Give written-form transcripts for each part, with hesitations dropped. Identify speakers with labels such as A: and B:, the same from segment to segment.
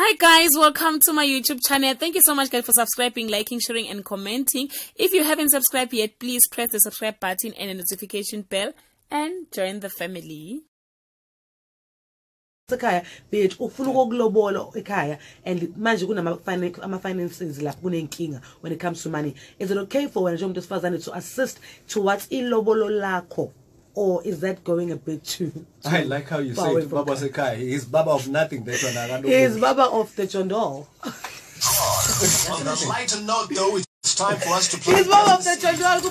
A: Hi guys, welcome to my YouTube channel. Thank you so much guys for subscribing, liking, sharing and commenting. If you haven't subscribed yet, please press the subscribe button and the notification bell and join the family.
B: Ekhaya bethu ufuna ukulobola ekhaya and manje kunama finances lapho kunenkinga when it comes to money. Is it okay for wena njengomuntu wesifazane to assist towards ilobolo lakho, or is that going a bit too
C: I like how you say it, Baba Sekai. He's Baba of nothing. He
B: is Baba of the Chondol.
D: On a lighter note though, it's time for us to play.
B: He's Baba of the Chondol.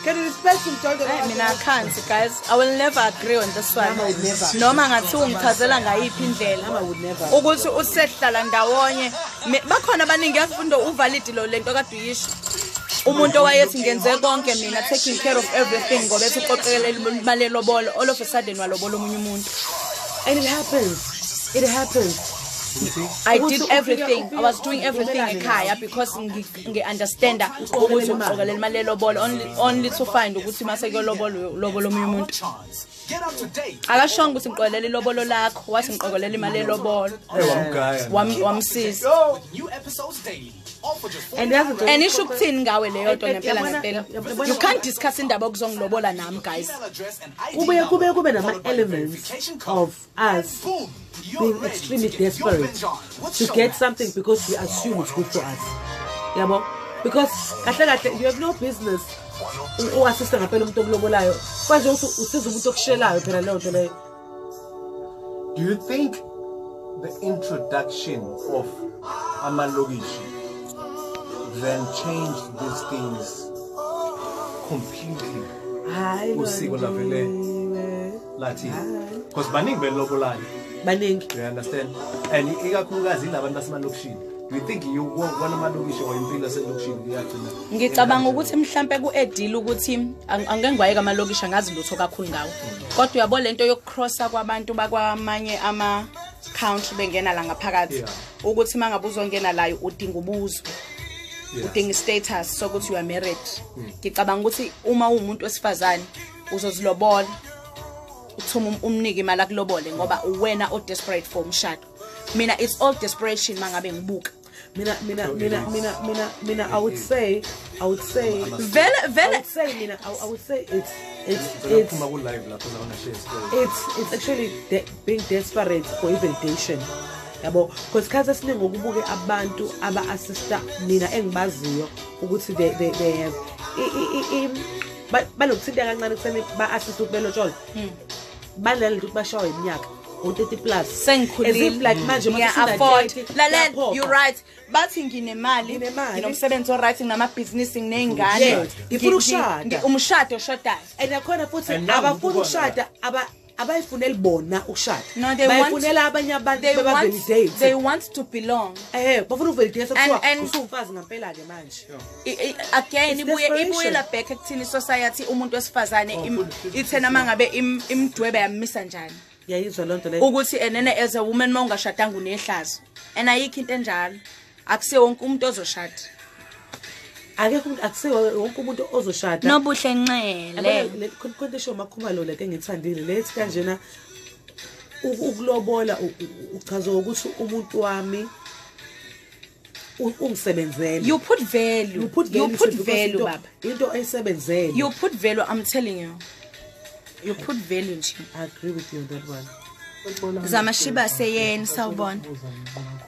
B: Can you respect him, Chondol?
E: I mean, I can't, guys. I will never agree on this one.
B: Mama would never.
E: No man at home, Kazela ngayiphi indlela.
B: Mama would never.
E: Ukuthi usehlala ndawonye. Bakhona abaningi yafundo uvalid lo lento kade uyisho. Umuntu owayethi ngenze konke mina taking care of everything ngoba ethi uqoqele imali lobolo all of a sudden walobola omunye umuntu.
B: And it happens. It happens.
E: I did everything. I was doing everything ekhaya because nge understand ukuthi uqoqele imali lobolo only to find ukuthi mase lobolo omunye umuntu. Akashonga ukuthi ngiqoqele lobolo lakho, wathi ngiqoqele imali lobolo. Wamsisi.
D: New episodes daily.
B: And
E: isho ukuthini ngawe leyo nto ngempela. You can't discuss indaba okuzongilobola nami guys.
B: Kube nama elements of us being extremely desperate to get something because we assume it's good for us. Yabo? Because you have no business assistant ngapela umuntu okulobolayo. Kwanje usiza umuntu okushelayo phela leyo nto leyo.
C: Do you think the introduction of amalokishi then changed these things completely? Usiko lavele lati. Because baningi belobolayo.
B: Baningi.
C: You understand? And ikakhulukazi labantu basemalokishini. Do you think you want amalokishi or impilo yaselokishini iyathina?
E: Ngicabanga ukuthi mhlambe ku-edile ukuthi angeke ngwayeka amalokishi angazi lutho kakhulu ngawo. Kodwa uyabo lento yokucrossa kwabantu bakwamanye ama-country bengena la ngaphakathi. Ukuthi mangabe uzongena layo udinga ubuzo. Udinga status sokuthi you are married. Ngicabanga ukuthi uma umuntu wesifazane uzozilobola uthuma umnike imali akulobole ngoba uwena o desperate for umshado. Mina it's all desperation mangabe ngibuka.
B: Mina I would say it's actually being desperate for validation. Yabo, because kaza siningi ngokubuke abantu aba-assista mina engibaziyo ukuthi they have balokuthinta kancane kuseni ba-assist ukubelotsholo banale ukuthi bashawe iminyaka o-30 plus
E: sengikhulile
B: like manje
E: afford lalela you right bathi nginemali nginomsebenzi oright ngamabhizinisi nginey'ngane
B: ngifuna ukushada
E: umshado oshodayo
B: and akhona futhi abafuna ukushada abayifunela bona ukushada
E: bayifunela
B: abanye abantu bebavalidate
E: they want to belong
B: bafuna uvalidate kuthiwa usumfazi ngempela ke manje
E: again ibuyela back ekuthini society umuntu wesifazane ithena mangabe imdwebe yamisa njani
B: yayizwa lonto leyo
E: ukuthi enene as a woman mawungashadanga unehlazo and ayikho into enjalo akusiyo wonke umuntu ozoshada
B: akekho umuntu akusiyo wonke umuntu ozoshada
E: nobuhle nqele
B: le condition MaKhumalo le engithandile lethi kanjena ukulobola uchaza ukuthi umuntu wami ungisebenzele.
E: You put value baba
B: into ayisebenzele.
E: You put value, I'm telling you. You put value nje.
B: I agree with you on that one.
E: Zamashiba seyeni sawubona.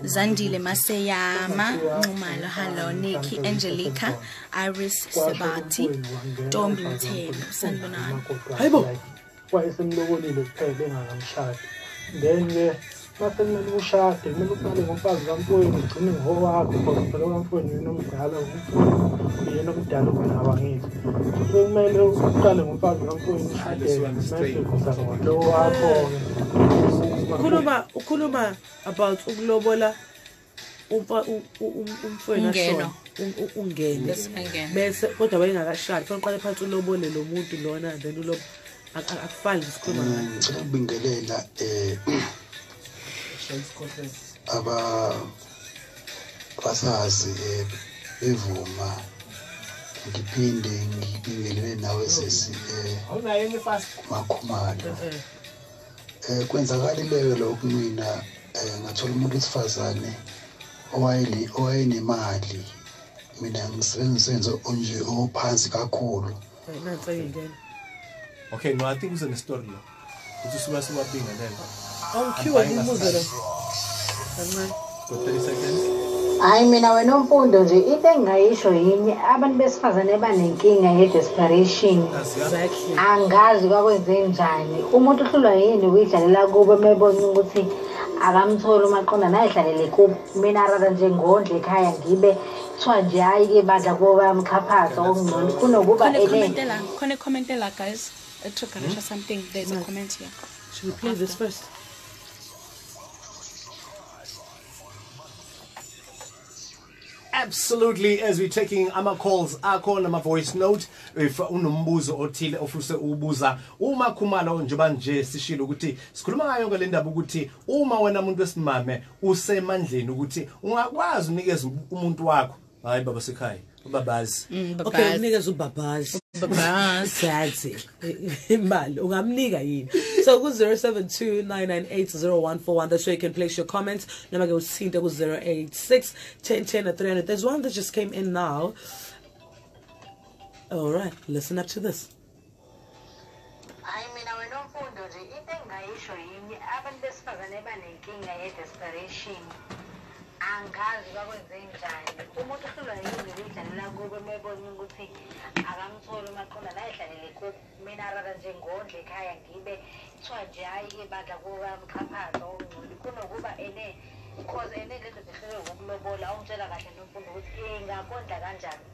E: Zandile Maseyama, Nxumalo, hello, Nikki, Angelica, Iris Sebati, Tombi Mthelo, sanibonani.
B: Hayibo.
F: Wayesemlobolile kuphela engakamshadi. Then masemele ushade, kumele uqale ngomfazi kaMfowenu ugcine ngowakho ngoba phela kaMfowenu yena omdala uyena omdala kunaba ngithi. So kumele uqale ngomfazi kaMfowenu ushade mase kuzaba lo wakho.
B: Ukhuluma about ukulobola umfowenu ashona ungene bese kodwa wayengakashadi kufanele uqale phansi ulobole lo muntu lona then ulobo akufani isikhuluma
G: ngicela ukubingelela abasazi bevuma ngiphinde ngibingelele nawe sesi MaKhumalo kwenzakalile lokhu mina ngathola umuntu wesifazane owayenemali mina ngisebenze onje ophansi kakhulu.
C: Okay, no, I think it's in the story. It's a super being and then.
B: Oh, cute.
C: Got 30 seconds.
H: Hayi mina wena mfundo nje into engayisho yini abantu besifazane banenkinga ye-desperation. Angazi kwakwenze njani umuntu uhlulwa yini ukuyidlalela kubo mebona ukuthi akamtholi umaqonda nayidlalele kubo mina rather nje ngondle ekhaya ngibe kuthiwa nje hayi-ke badla kubo bayamxhaphaza okungcono kunokuba
E: khona commentela guys etriggerisha something. There's a comment here.
B: Should we play this first?
C: Absolutely, as we're taking ama calls, my voice note, if unombuzo othile ofuse ubuza uMaKhumalo njengoba nje sishilo ukuthi sikhuluma ngayo ngale ndaba ukuthi uma wena umuntu wesimame usemandleni ukuthi ungakwazi unikeza umuntu wakho hayi baba sekhaya ubabazi.
B: Okay, unikeza ubabazi. Babazi. Imali ungamnika yini? So ku 0729980141, that's where you can place your comments. Noma ke usinte ku 0861010 There's one that just came in now. All right, listen up to this.
H: Hayi mina wena mfundo nje into engayisho yini abantu besifazane banenkinga ye-desperation. Angazi kwakwenze njani umuntu uhlulwa yini ukuyidlalela kubo mebona ukuthi akamtholi umaqonda nayidlalele kubo mina rather nje ngondle ekhaya ngibe kuthiwa nje hayi-ke badla kubo bayamxhaphaza okungcono kunokuba because lezo zihlelwe ngokulobola awungitshela kahle nomfundo ukuthi ingakondla kanjani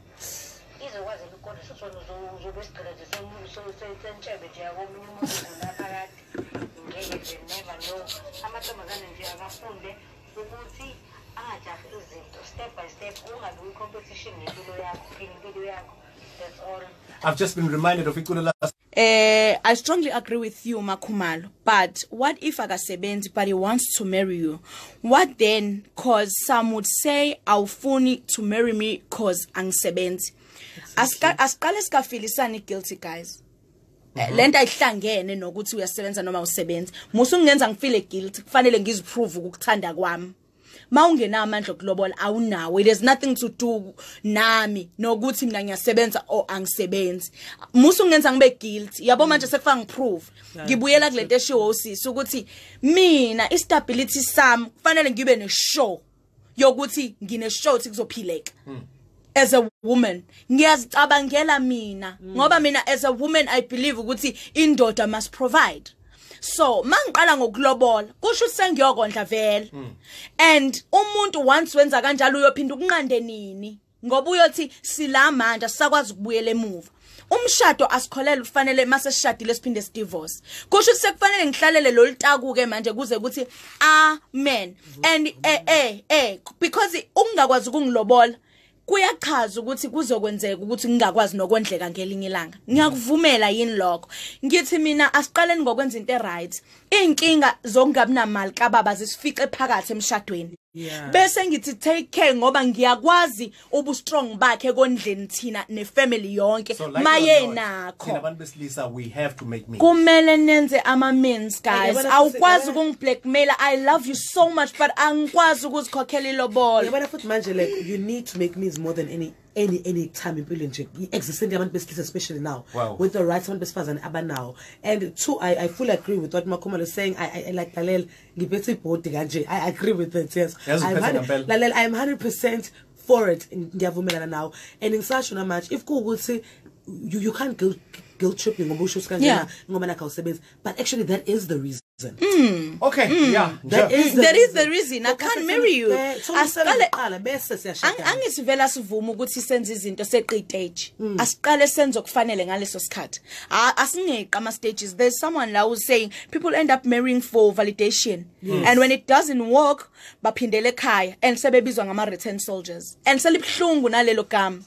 H: izokwazi ukukondla shuthi wena uzobe isigqila nje sentshebe nje yakomunye umuntu naphakathi ngeke nje never know amantombazane nje akafunde ukuthi angajahi izinto step by step ungabi competition ngempilo yakho impilo yakho. That's all.
C: I've just been reminded of Ikulo last.
E: I strongly agree with you, MaKhumalo. But what if akasebenzi but he wants to marry you? What then? Cause some would say awufuni to marry me cause angisebenzi. Asiqale sikafilisani guilty guys. Lento ayihlangene nokuthi uyasebenza noma usebenza. Musu ngenza ngifile guilty kufanele ngiziprove ukuthanda kwami. Maungena amandla okulobola awunawo. There's nothing to do nami nokuthi mina ngiyasebenza o angisebenzi. Musu ngenza ngibe guilty. Yabo manje sekufanga ngiprove. Ngibuyela kulento eshiwo usisi ukuthi mina istability sami kufanele ngibe neshow yokuthi ngine show ukuthi kuzophileka. As a woman ngiyazicabangela mina ngoba mina as a woman I believe ukuthi indoda must provide. So mangiqala ngokulobola kusho sengiyokondla vele and umuntu once wenza kanjalo uyophinda ukunqande nini ngoba uyothi sila manje asakwazi ukubuyela emuva. Umshado asikholela ufanele mase sishadile siphinde sidivorce. Kusho ukuthi sekufanele ngihlalele lo litaku ke manje kuze ukuthi amen and because ungakwazi ukungilobola kuyachaza ukuthi kuzokwenzeka ukuthi ngingakwazi nokondleka ngelinye ilanga. Ngiyakuvumela yini lokho. Ngithi mina asiqaleni ngokwenza into right. Inkinga zokungabi namali kababa zisifice phakathi emshadweni. Bese ngithi take care ngoba ngiyakwazi ubu strong bakhe kondleni thina nefamily yonke maye nakho.
C: Thina abantu besilisa we have to make means.
E: Kumele nenze ama means guys. Awukwazi ukungiblackmaila. I love you so much but angikwazi ukuzikhokhela ilobola.
B: Yabona futhi manje like you need to make means more than any time impilo nje existing abantu besilisa especially now with the rights abantu besifazane abanawo. And two, I fully agree with what MaKhumalo is saying. I like Lalel ngibethe ibhodi kanje. I agree with it. Yes. Lalel, I am 100% for it. Ngiyavumelana now. And ngisasho na much if kuukuthi you can't guilt tripping ngoba usho kanjena ngoba nakho usebenza, but actually that is the reason.
C: Okay,
E: that is the reason I can't marry you. Asiqale
B: bese siyashada.
E: Angisivela sivuma ukuthi senze izinto seqiteji. Asiqale senze okufanele ngaleso sikhathi. Asingeqa ama stages. There's someone now who's saying people end up marrying for validation. And when it doesn't work baphindele ekhaya and sebebizwa ngama return soldiers. And selibhlungu nalelo gama.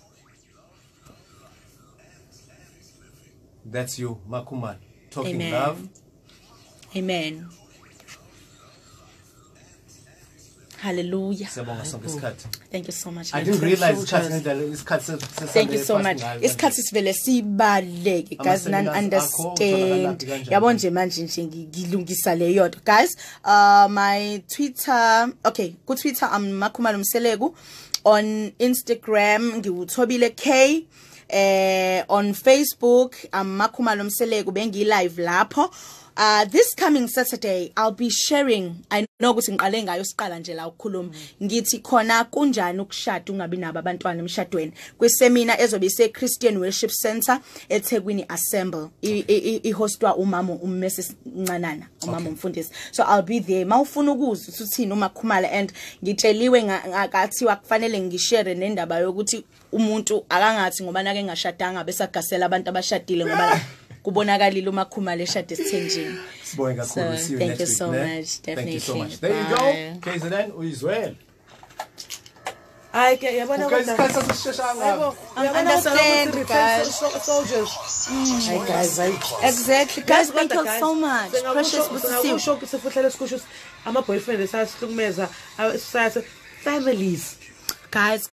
C: That's you, MaKhumalo, talking
E: Amen.
C: love.
E: Amen. Hallelujah. Thank you so much.
C: I didn't realize
E: Thank you so much. Isikhathi sivele sibaleke guys, none understand. Yabo nje manje ngilungisa le yodwa guys. My Twitter, okay, ku Twitter I'm MaKhumalo Mseleku. On Instagram ngiwuthobile K. On Facebook I'm MaKhumalo Mseleku bengi live lapho. This coming Saturday I'll be sharing, I know ukuthi ngiqale ngayo siqala nje la ukukhuluma ngithi khona kunjani ukushada ungabi nabo abantwana emshadweni kwesemina ezobe ise Christian Worship Center eThekwini Assemble ihostwa umama uMrs Ncanana umama umfundisi. So I'll be there. Mawufuna ukuzwa uthini uMaKhumalo, and ngitsheliwe ngakathiwa kufanele ngishare nendaba yokuthi umuntu akangathi ngoba nake ngashadanga bese agasela abantu abashadile ngoba kubonakalile uMaKhumalo eshade esithenjini. So thank you so much. Definitely.
C: Thank you so much. There you go. KZN uyizwele.
B: Hayi ke yabona
E: understand guys.
B: Soldiers. Hi guys,
E: exactly guys, thank you so much. Precious busisiwe.
B: Usho kusefuhlele sikusho ama boyfriend esasihlukumeza families
E: guys.